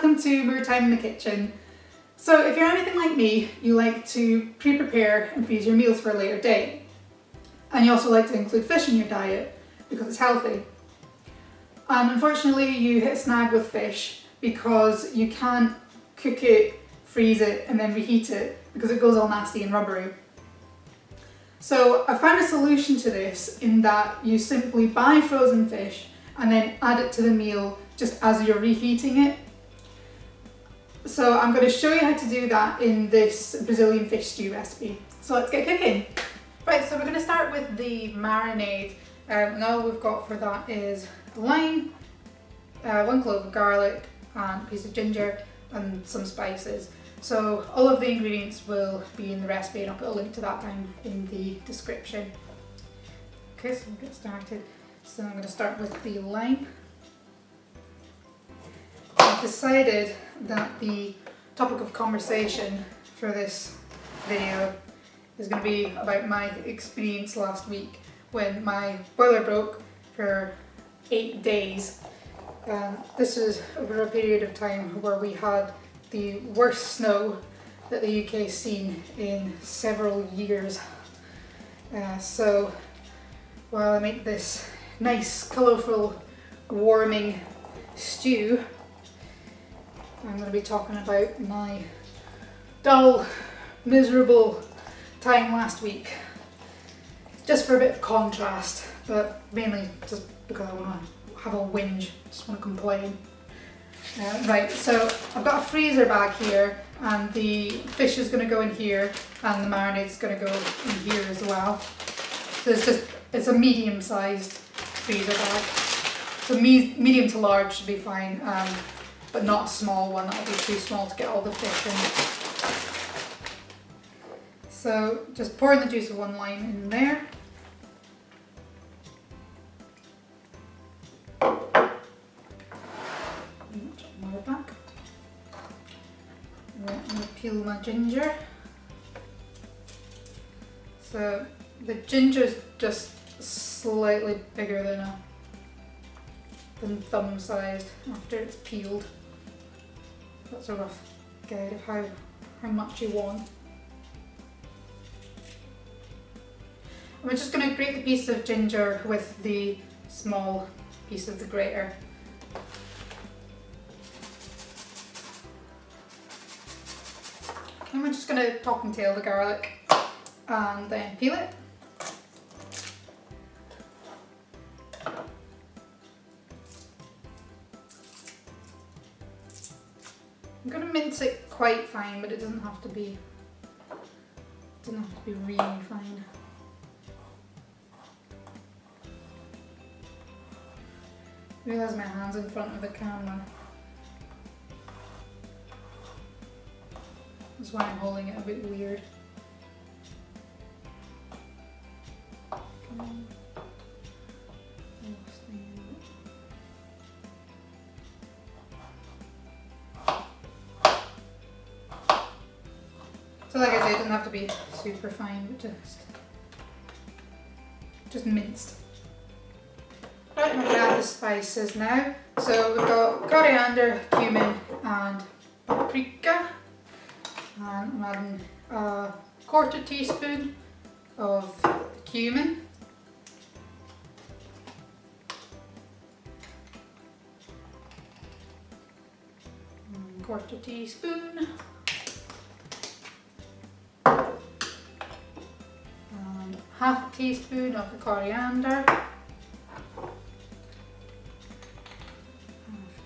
welcome to More Time in the Kitchen. So if you're anything like me, you like to pre-prepare and freeze your meals for a later date. And you also like to include fish in your diet because it's healthy. And unfortunately you hit a snag with fish because you can't cook it, freeze it and then reheat it because it goes all nasty and rubbery. So I found a solution to this in that you simply buy frozen fish and then add it to the meal just as you're reheating it. So I'm going to show you how to do that in this Brazilian fish stew recipe. So let's get cooking. Right, so we're going to start with the marinade. And all we've got for that is lime, 1 clove of garlic, and a piece of ginger and some spices. So all of the ingredients will be in the recipe and I'll put a link to that down in the description. Okay, so we'll get started. So I'm going to start with the lime. I've decided that the topic of conversation for this video is going to be about my experience last week when my boiler broke for 8 days. This was over a period of time where we had the worst snow that the UK's seen in several years. So while I make this nice, colourful, warming stew, I'm going to be talking about my dull, miserable time last week. Just for a bit of contrast, but mainly just because I want to have a whinge, just want to complain. Right, so I've got a freezer bag here and the fish is going to go in here and the marinade is going to go in here as well. So it's a medium-sized freezer bag. So medium to large should be fine, but not a small one, that'll be too small to get all the fish in. So just pour the juice of 1 lime in there. Back. I'm going to peel my ginger. So the ginger is just slightly bigger than thumb sized after it's peeled. That's a rough guide of how much you want. I'm just going to grate the piece of ginger with the small piece of the grater. And we're just going to top and tail the garlic and then peel it. I'm going to mince it quite fine, but it doesn't have to be really fine. I realise my hand's in front of the camera. That's why I'm holding it a bit weird. Come on. So like I said, it doesn't have to be super fine, but just minced. Right, I'm going to add the spices now. So we've got coriander, cumin and paprika. And I'm adding a 1/4 teaspoon of cumin. And 1/4 teaspoon. And 1/2 teaspoon of the coriander.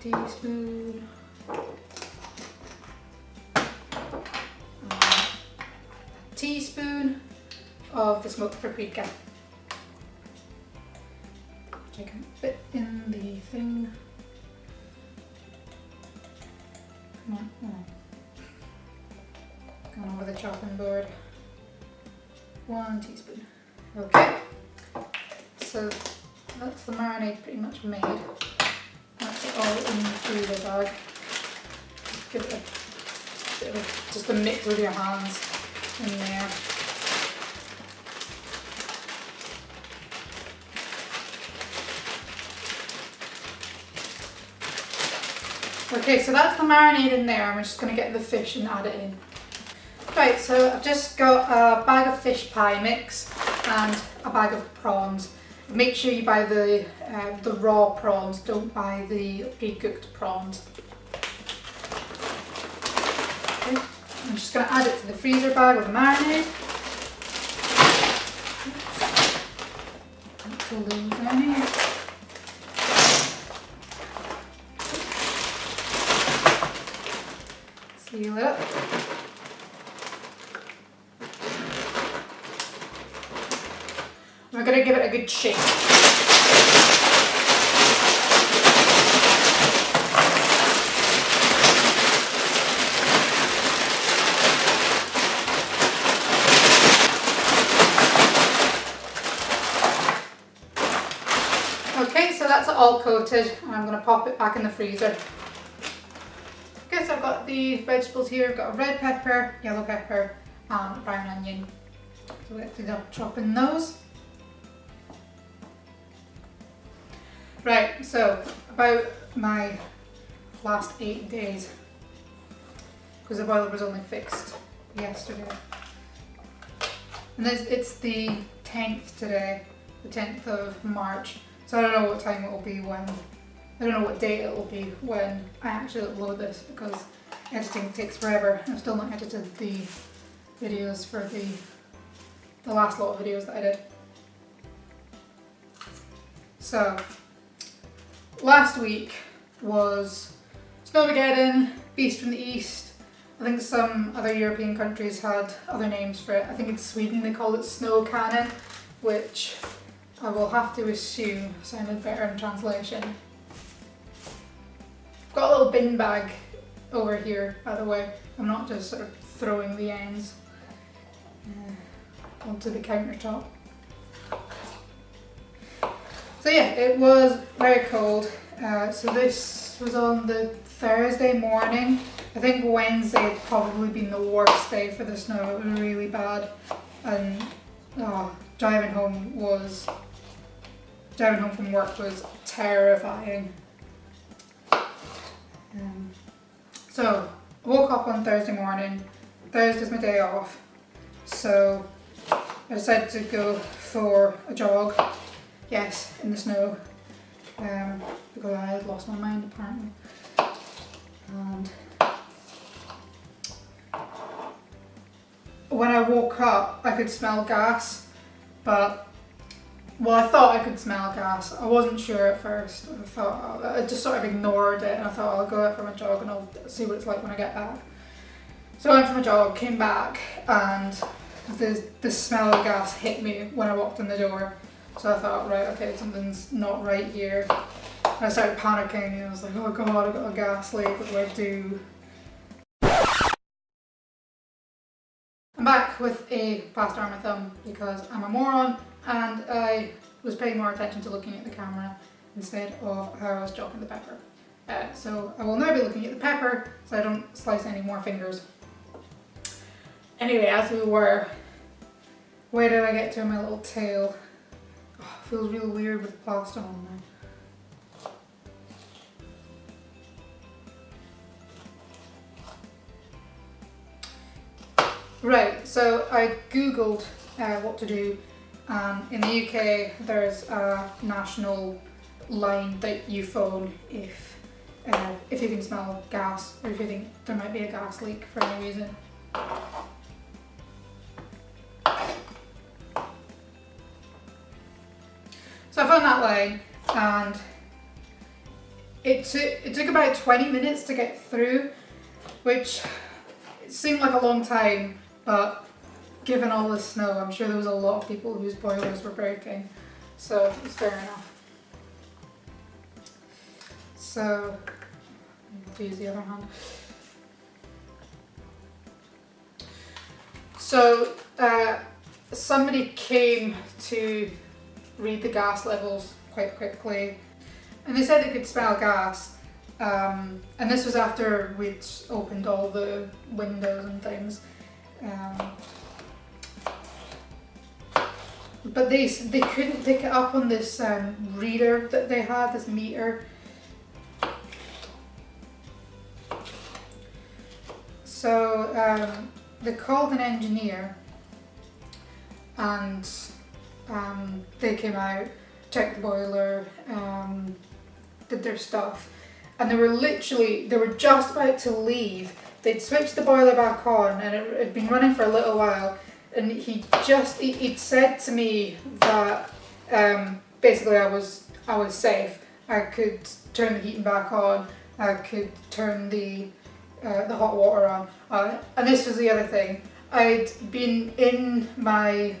1/2 teaspoon. Teaspoon of the smoked paprika, which I can fit in the thing. Come on, going over the chopping board. 1 teaspoon. Okay, so that's the marinade pretty much made. That's it all in the freezer bag. Give it a bit of just a mix with your hands in there. Okay, so that's the marinade in there. I'm just going to get the fish and add it in. Right, so I've just got a bag of fish pie mix and a bag of prawns. Make sure you buy the raw prawns, don't buy the pre-cooked prawns. Okay. I'm just going to add it to the freezer bag with the marinade. Pull those down here. Seal it up. We're going to give it a good shake. Okay, so that's it all coated and I'm going to pop it back in the freezer. Okay, so I've got the vegetables here. I've got a red pepper, yellow pepper and a brown onion. So let's do chopping those. Right, so about my last 8 days, because the boiler was only fixed yesterday. And it's the 10th today, the 10th of March. So I don't know what time it will be when, I don't know what date it will be when I actually upload this, because editing takes forever. I've still not edited the videos for the last lot of videos that I did. So, last week was Snowmaggedon, Beast from the East. I think some other European countries had other names for it. I think in Sweden they call it snow cannon, which I will have to assume sounded better in translation. I've got a little bin bag over here, by the way. I'm not just sort of throwing the ends onto the countertop. So yeah, it was very cold. So this was on the Thursday morning. I think Wednesday had probably been the worst day for the snow. It was really bad, and driving home from work was terrifying. So I woke up on Thursday morning. Thursday's my day off, so I decided to go for a jog. Yes, in the snow, because I had lost my mind apparently. And when I woke up, I could smell gas, but, well, I thought I could smell gas. I wasn't sure at first. I just sort of ignored it, and I thought I'll go out for my jog and I'll see what it's like when I get back. So I went for my jog, came back, and the smell of gas hit me when I walked in the door. So I thought, right, okay, something's not right here. And I started panicking, and I was like, oh god, I've got a gas leak, what do I do? I'm back with a plaster on my thumb because I'm a moron, and I was paying more attention to looking at the camera instead of how I was chopping the pepper. So I will now be looking at the pepper so I don't slice any more fingers. Anyway, as we were, where did I get to in my little tail? Oh, it feels really weird with plaster on now. Right, so I googled what to do. In the UK there's a national line that you phone if you can smell gas, or if you think there might be a gas leak for any reason. So I found that line, and it took about 20 minutes to get through, which seemed like a long time, but given all the snow, I'm sure there was a lot of people whose boilers were breaking, so it's fair enough. So, I'll use the other hand. So, somebody came to read the gas levels quite quickly, and they said they could smell gas, and this was after we'd opened all the windows and things. But they couldn't pick it up on this reader that they had, this meter. So they called an engineer and they came out, checked the boiler, did their stuff, and they were just about to leave. They'd switched the boiler back on and it had been running for a little while, and he'd said to me that basically I was safe. I could turn the heating back on, I could turn the hot water on, and this was the other thing. I'd been in my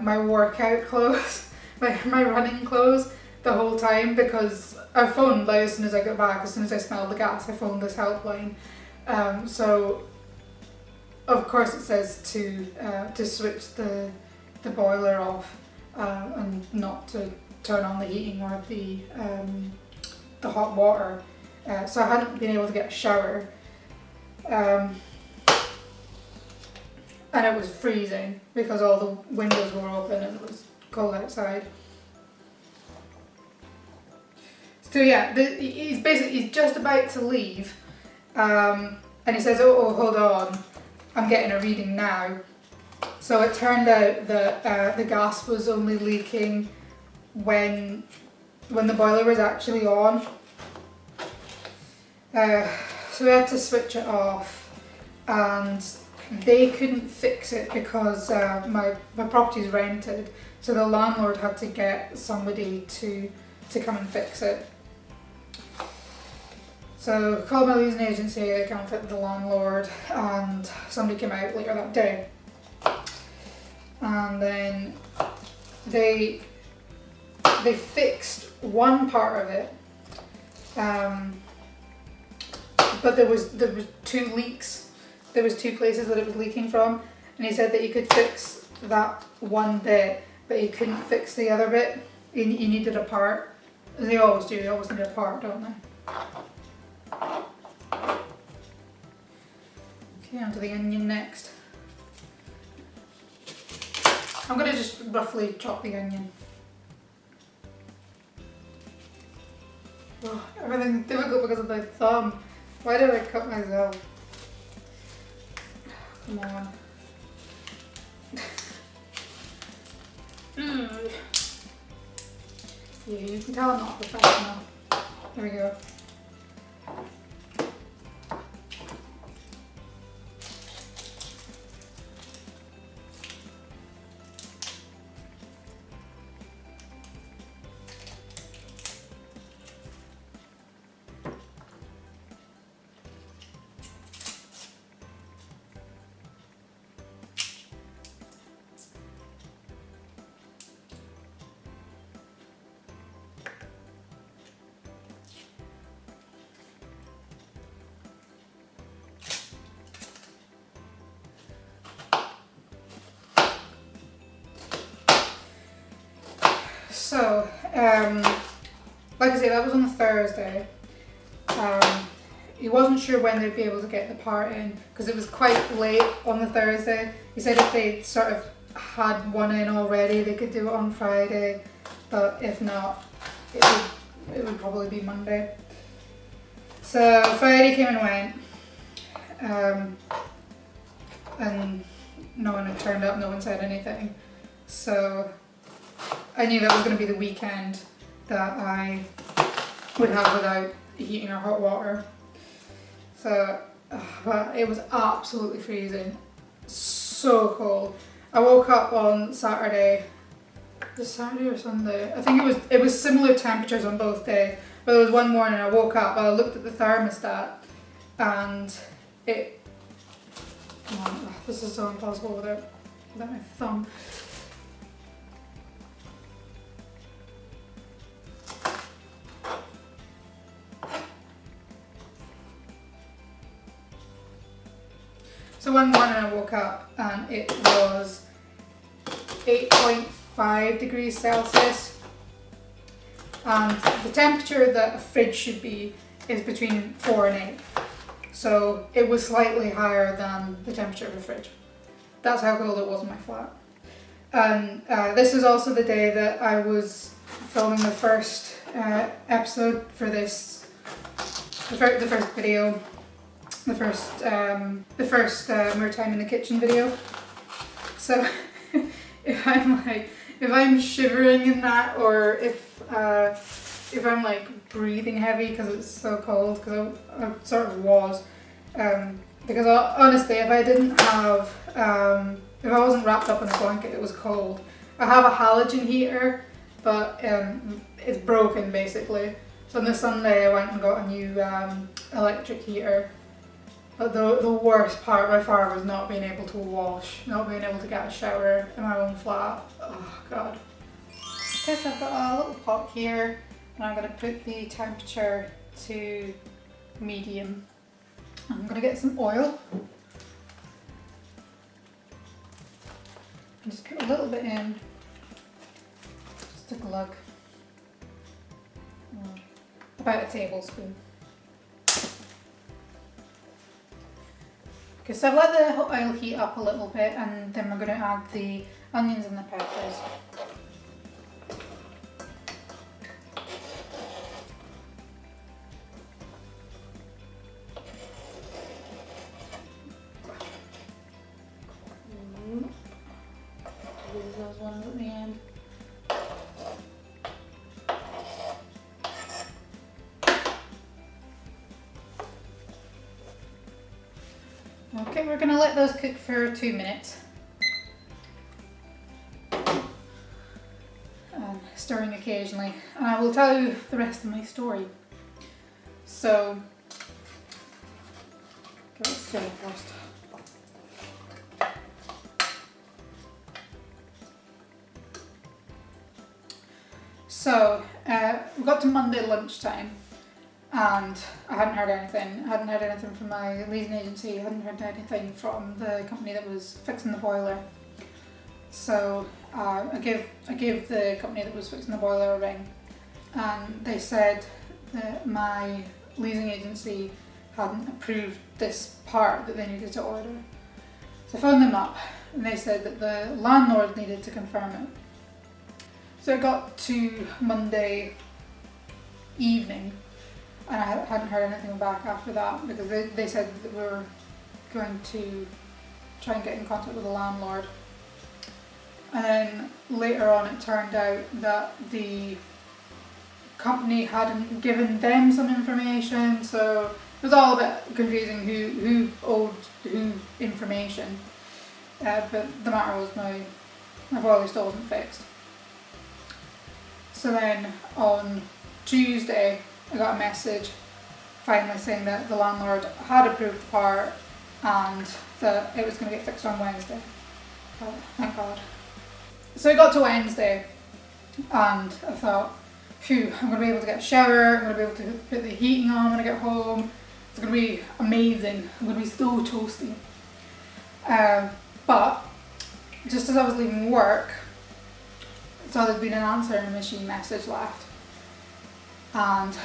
my workout clothes, my running clothes the whole time, because I phoned as soon as I got back. As soon as I smelled the gas, I phoned this helpline. So of course it says to switch the boiler off and not to turn on the heating or the hot water. So I hadn't been able to get a shower. And it was freezing because all the windows were open and it was cold outside. So yeah, he's just about to leave, and he says, "Oh, hold on, I'm getting a reading now." So it turned out that the gas was only leaking when the boiler was actually on. So we had to switch it off, and they couldn't fix it because my property's rented, so the landlord had to get somebody to come and fix it. So called my leasing agency, they contacted the landlord, and somebody came out later that day. And then they fixed one part of it, but there was two leaks. There was two places that it was leaking from, and he said that he could fix that one bit, but he couldn't fix the other bit. He needed a part. They always do. They always need a part, don't they? Okay, onto the onion next. I'm going to just roughly chop the onion. Oh, everything's difficult because of my thumb. Why did I cut myself? Come on. Yeah, you can tell I'm not professional. There we go. So, like I say, that was on Thursday. He wasn't sure when they'd be able to get the part in because it was quite late on the Thursday. He said if they sort of had one in already, they could do it on Friday, but if not, it would probably be Monday. So Friday came and went, and no one had turned up, no one said anything. So I knew that was going to be the weekend that I would have without heating or hot water. So, but it was absolutely freezing, so cold. I woke up on Saturday, was it Saturday or Sunday? I think it was similar temperatures on both days, but there was one morning I woke up, I looked at the thermostat, and it, come on, this is so impossible without my thumb. So one morning I woke up and it was 8.5 degrees Celsius, and the temperature that a fridge should be is between 4 and 8. So it was slightly higher than the temperature of a fridge. That's how cold it was in my flat. And this was also the day that I was filming the first episode for this, the first video. the first more time in the kitchen video. So if I'm shivering in that, or if I'm like breathing heavy because it's so cold, because I sort of was, because honestly, if I didn't have, if I wasn't wrapped up in a blanket, it was cold. I have a halogen heater, but it's broken basically. So on this Sunday I went and got a new electric heater. But the worst part by far was not being able to wash, not being able to get a shower in my own flat. Oh god. Okay, so I've got a little pot here, and I'm going to put the temperature to medium. I'm going to get some oil. And just put a little bit in, just a glug. About a tablespoon. Okay, so I've let the oil heat up a little bit, and then we're going to add the onions and the peppers. Use those ones at the end. Okay, we're going to let those cook for 2 minutes. Stirring occasionally, and I will tell you the rest of my story. So, get it stirred first. So, we got to Monday lunchtime, and I hadn't heard anything. I hadn't heard anything from my leasing agency, I hadn't heard anything from the company that was fixing the boiler. So I gave the company that was fixing the boiler a ring, and they said that my leasing agency hadn't approved this part that they needed to order. So I phoned them up, and they said that the landlord needed to confirm it. So it got to Monday evening, and I hadn't heard anything back after that, because they said that we were going to try and get in contact with the landlord. And then later on it turned out that the company hadn't given them some information, so it was all a bit confusing who owed who information. But the matter was my boiler still wasn't fixed. So then on Tuesday I got a message finally saying that the landlord had approved the part and that it was going to get fixed on Wednesday. Oh, thank God. So it got to Wednesday, and I thought, phew, I'm going to be able to get a shower, I'm going to be able to put the heating on when I get home, it's going to be amazing, I'm going to be so toasty. But just as I was leaving work, I saw there'd been an answering machine message left, and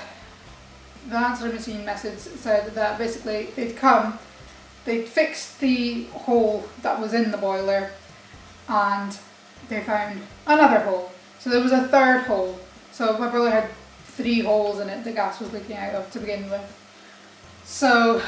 the answering machine message said that basically they'd fixed the hole that was in the boiler, and they found another hole. So there was a third hole. So my boiler had 3 holes in it the gas was leaking out of to begin with. So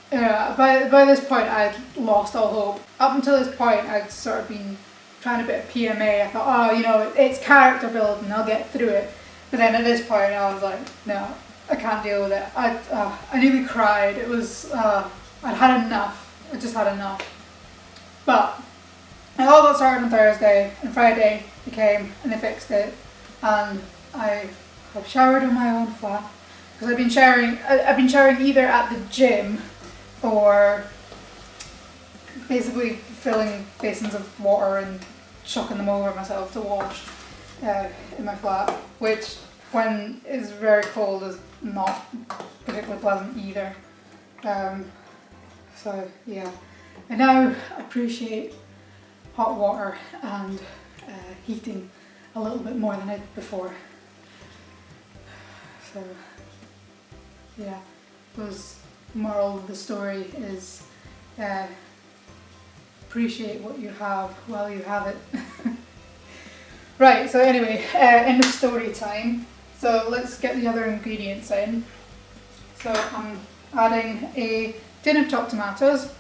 by this point I'd lost all hope. Up until this point I'd sort of been trying a bit of PMA. I thought, oh, you know, it's character building, I'll get through it. But then at this point I was like, no, I can't deal with it. I nearly cried. It was, I'd had enough. I just had enough. But it all got started on Thursday, and Friday they came and they fixed it, and I have showered in my own flat, because I've been showering either at the gym or basically filling basins of water and chucking them over myself to wash in my flat, which when it's very cold is not particularly pleasant either. So yeah, I now appreciate hot water and heating a little bit more than I did before. So yeah, moral of the story is appreciate what you have while you have it. Right, so anyway, end of story time. So let's get the other ingredients in. So I'm adding a tin of chopped tomatoes.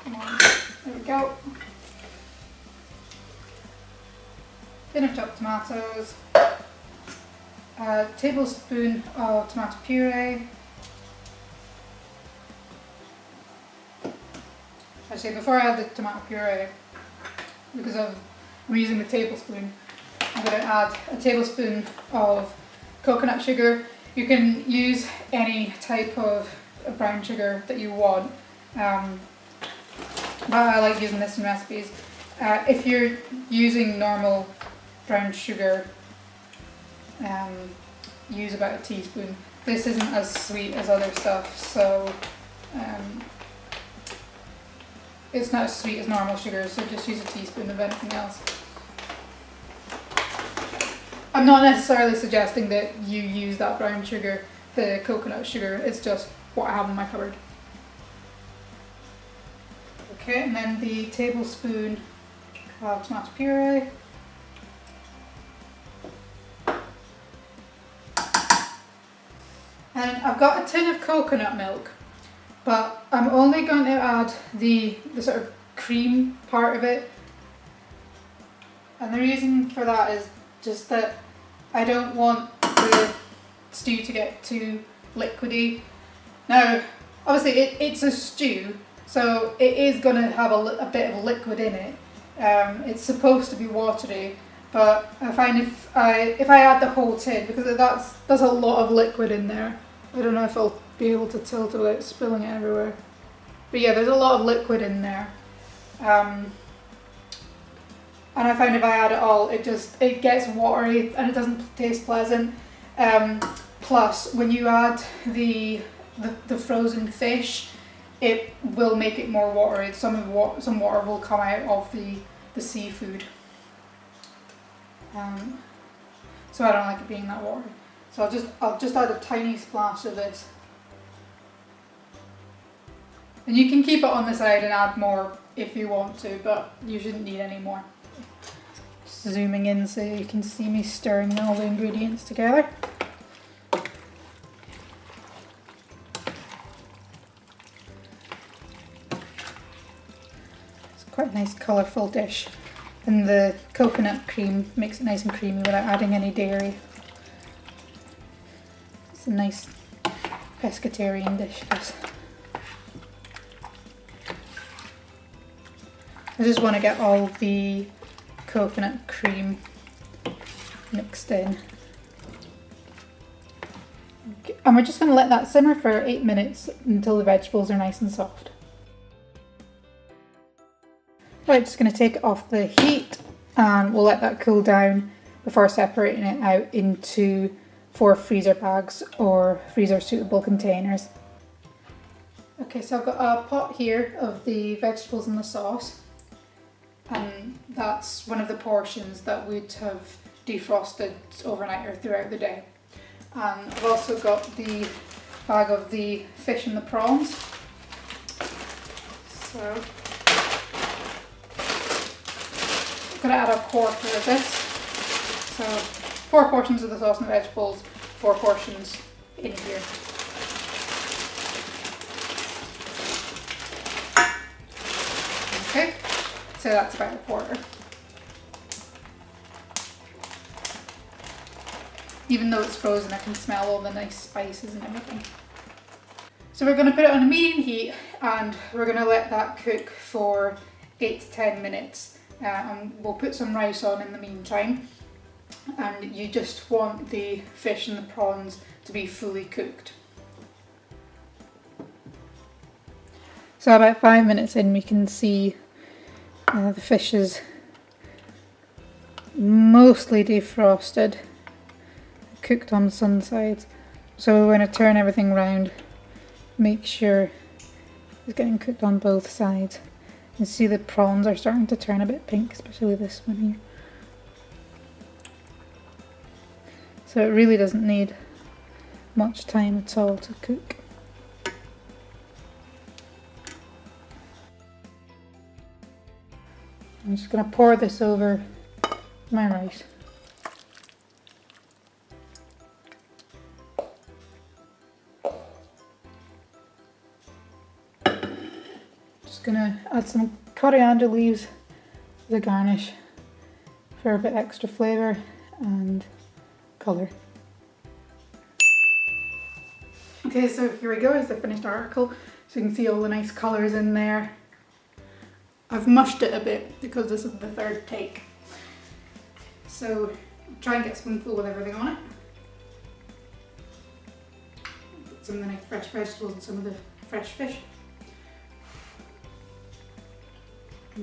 Come on, there we go. Tin of chopped tomatoes, a tablespoon of tomato puree. Actually, before I add the tomato puree, because I'm using the tablespoon, I'm going to add a tablespoon of coconut sugar. You can use any type of brown sugar that you want, but I like using this in recipes. If you're using normal brown sugar, use about a teaspoon. This isn't as sweet as other stuff, so it's not as sweet as normal sugar, so just use a teaspoon of anything else. I'm not necessarily suggesting that you use that brown sugar, the coconut sugar, it's just what I have in my cupboard. Okay, and then the tablespoon of tomato puree. And I've got a tin of coconut milk, but I'm only going to add the sort of cream part of it. And the reason for that is just that I don't want the stew to get too liquidy. Now, obviously it's a stew, so it is going to have a bit of liquid in it. It's supposed to be watery, but I find if I add the whole tin, because there's a lot of liquid in there. I don't know if I'll be able to tilt it without spilling it everywhere. But yeah, there's a lot of liquid in there. And I find if I add it all, it gets watery and it doesn't taste pleasant. Plus, when you add the frozen fish, it will make it more watery. Some water will come out of the seafood. So I don't like it being that watery. So I'll just add a tiny splash of this. And you can keep it on the side and add more if you want to, but you shouldn't need any more. Just zooming in so you can see me stirring all the ingredients together. It's quite a nice colourful dish. And the coconut cream makes it nice and creamy without adding any dairy. It's a nice pescatarian dish, this. I just want to get all the coconut cream mixed in. Okay. And we're just going to let that simmer for 8 minutes until the vegetables are nice and soft. Right, just going to take it off the heat and we'll let that cool down before separating it out into 4 freezer bags or freezer suitable containers. Okay, so I've got a pot here of the vegetables and the sauce, and that's one of the portions that would have defrosted overnight or throughout the day. And I've also got the bag of the fish and the prawns. So I'm going to add a quarter of this. So 4 portions of the sauce and the vegetables, 4 portions in here. Okay, so that's about a quarter. Even though it's frozen, I can smell all the nice spices and everything. So we're going to put it on a medium heat and we're going to let that cook for 8 to 10 minutes. And we'll put some rice on in the meantime. And you just want the fish and the prawns to be fully cooked. So about 5 minutes in, we can see the fish is mostly defrosted, cooked on some sides. So we're going to turn everything around, make sure it's getting cooked on both sides. You see the prawns are starting to turn a bit pink, especially this one here. So it really doesn't need much time at all to cook. I'm just going to pour this over my rice. Just gonna add some coriander leaves as a garnish for a bit extra flavour and colour. Okay, so here we go, it's the finished article. So you can see all the nice colours in there. I've mushed it a bit because this is the third take. So try and get a spoonful with everything on it. Put some of the nice fresh vegetables and some of the fresh fish. So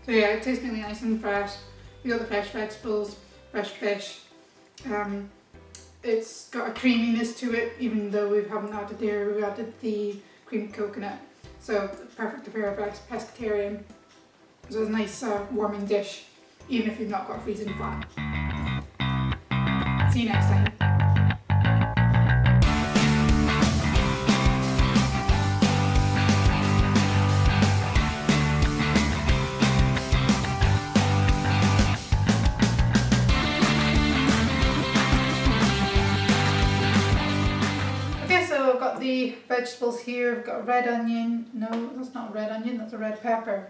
yeah, it tastes really nice and fresh. We got the fresh vegetables, fresh fish. It's got a creaminess to it, even though we haven't added dairy, we've added the creamed coconut. So perfect if you're a pescatarian. So it's a nice warming dish, even if you've not got a freezing flat. See you next time. I've got the vegetables here. I've got a red onion. No, that's not a red onion, that's a red pepper.